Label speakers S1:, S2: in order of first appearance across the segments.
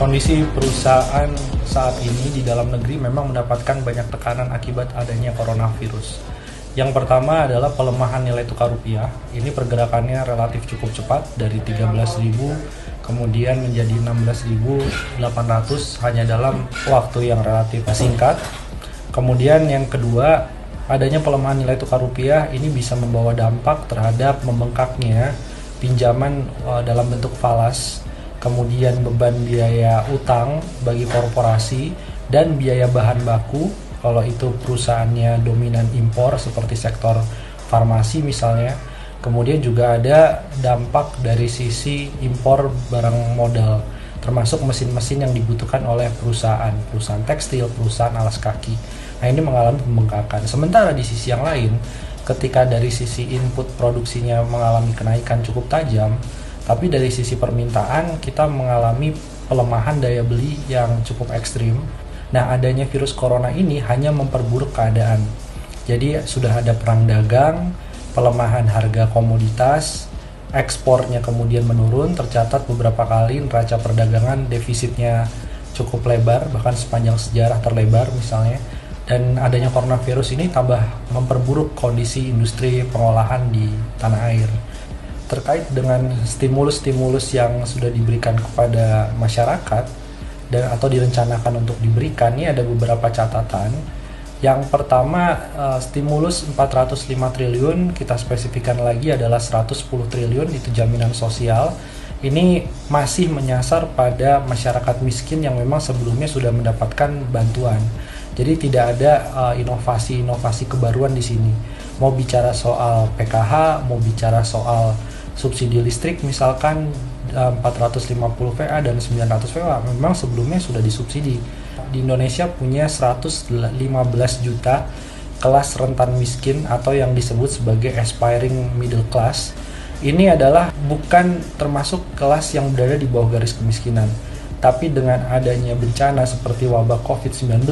S1: Kondisi perusahaan saat ini di dalam negeri memang mendapatkan banyak tekanan akibat adanya coronavirus. Yang pertama adalah pelemahan nilai tukar rupiah. Ini pergerakannya relatif cukup cepat dari 13.000 kemudian menjadi 16.800 hanya dalam waktu yang relatif singkat. Kemudian yang kedua, adanya pelemahan nilai tukar rupiah ini bisa membawa dampak terhadap membengkaknya pinjaman dalam bentuk falas, kemudian beban biaya utang bagi korporasi dan biaya bahan baku kalau itu perusahaannya dominan impor seperti sektor farmasi misalnya. Kemudian juga ada dampak dari sisi impor barang modal, termasuk mesin-mesin yang dibutuhkan oleh perusahaan tekstil, perusahaan alas kaki. Nah, ini mengalami pembengkakan. Sementara di sisi yang lain, ketika dari sisi input produksinya mengalami kenaikan cukup tajam, tapi dari sisi permintaan kita mengalami pelemahan daya beli yang cukup ekstrim. Nah, adanya virus corona ini hanya memperburuk keadaan. Jadi sudah ada perang dagang, pelemahan harga komoditas, ekspornya kemudian menurun, tercatat beberapa kali neraca perdagangan defisitnya cukup lebar, bahkan sepanjang sejarah terlebar misalnya. Dan adanya coronavirus ini tambah memperburuk kondisi industri pengolahan di tanah air. Terkait dengan stimulus-stimulus yang sudah diberikan kepada masyarakat dan atau direncanakan untuk diberikan, ini ada beberapa catatan. Yang pertama, stimulus 405 triliun, kita spesifikkan lagi adalah 110 triliun itu jaminan sosial. Ini masih menyasar pada masyarakat miskin yang memang sebelumnya sudah mendapatkan bantuan. Jadi tidak ada inovasi-inovasi kebaruan di sini. Mau bicara soal PKH, mau bicara soal subsidi listrik misalkan 450 VA dan 900 VA memang sebelumnya sudah disubsidi. Di Indonesia punya 115 juta kelas rentan miskin atau yang disebut sebagai aspiring middle class. Ini adalah bukan termasuk kelas yang berada di bawah garis kemiskinan. Tapi dengan adanya bencana seperti wabah COVID-19,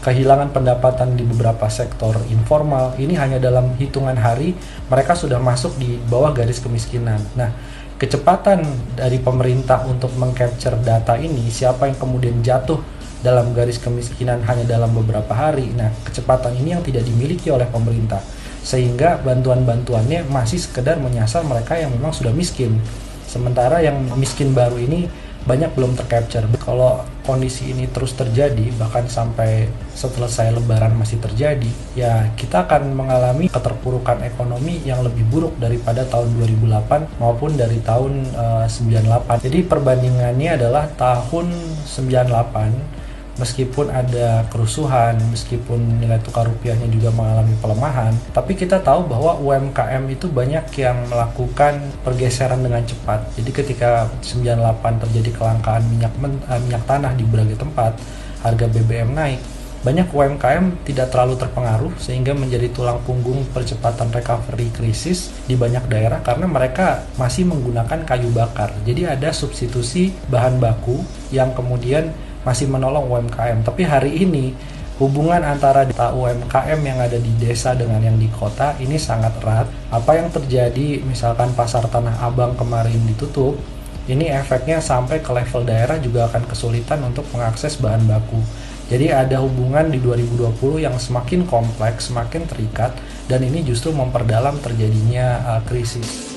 S1: kehilangan pendapatan di beberapa sektor informal, ini hanya dalam hitungan hari mereka sudah masuk di bawah garis kemiskinan. Nah, kecepatan dari pemerintah untuk mengcapture data ini, siapa yang kemudian jatuh dalam garis kemiskinan hanya dalam beberapa hari, nah kecepatan ini yang tidak dimiliki oleh pemerintah, sehingga bantuan-bantuannya masih sekedar menyasar mereka yang memang sudah miskin. Sementara yang miskin baru ini banyak belum tercapture. Kalau kondisi ini terus terjadi, bahkan sampai selesai lebaran masih terjadi, ya kita akan mengalami keterpurukan ekonomi yang lebih buruk daripada tahun 2008 maupun dari tahun 98. Jadi perbandingannya adalah tahun 98, meskipun ada kerusuhan, meskipun nilai tukar rupiahnya juga mengalami pelemahan, tapi kita tahu bahwa UMKM itu banyak yang melakukan pergeseran dengan cepat. Jadi ketika 98 terjadi kelangkaan minyak tanah di berbagai tempat, harga BBM naik, banyak UMKM tidak terlalu terpengaruh sehingga menjadi tulang punggung percepatan recovery krisis di banyak daerah karena mereka masih menggunakan kayu bakar. Jadi ada substitusi bahan baku yang kemudian masih menolong UMKM. Tapi hari ini hubungan antara data UMKM yang ada di desa dengan yang di kota ini sangat erat. Apa yang terjadi misalkan pasar Tanah Abang kemarin ditutup, ini efeknya sampai ke level daerah juga akan kesulitan untuk mengakses bahan baku. Jadi ada hubungan di 2020 yang semakin kompleks, semakin terikat, dan ini justru memperdalam terjadinya krisis.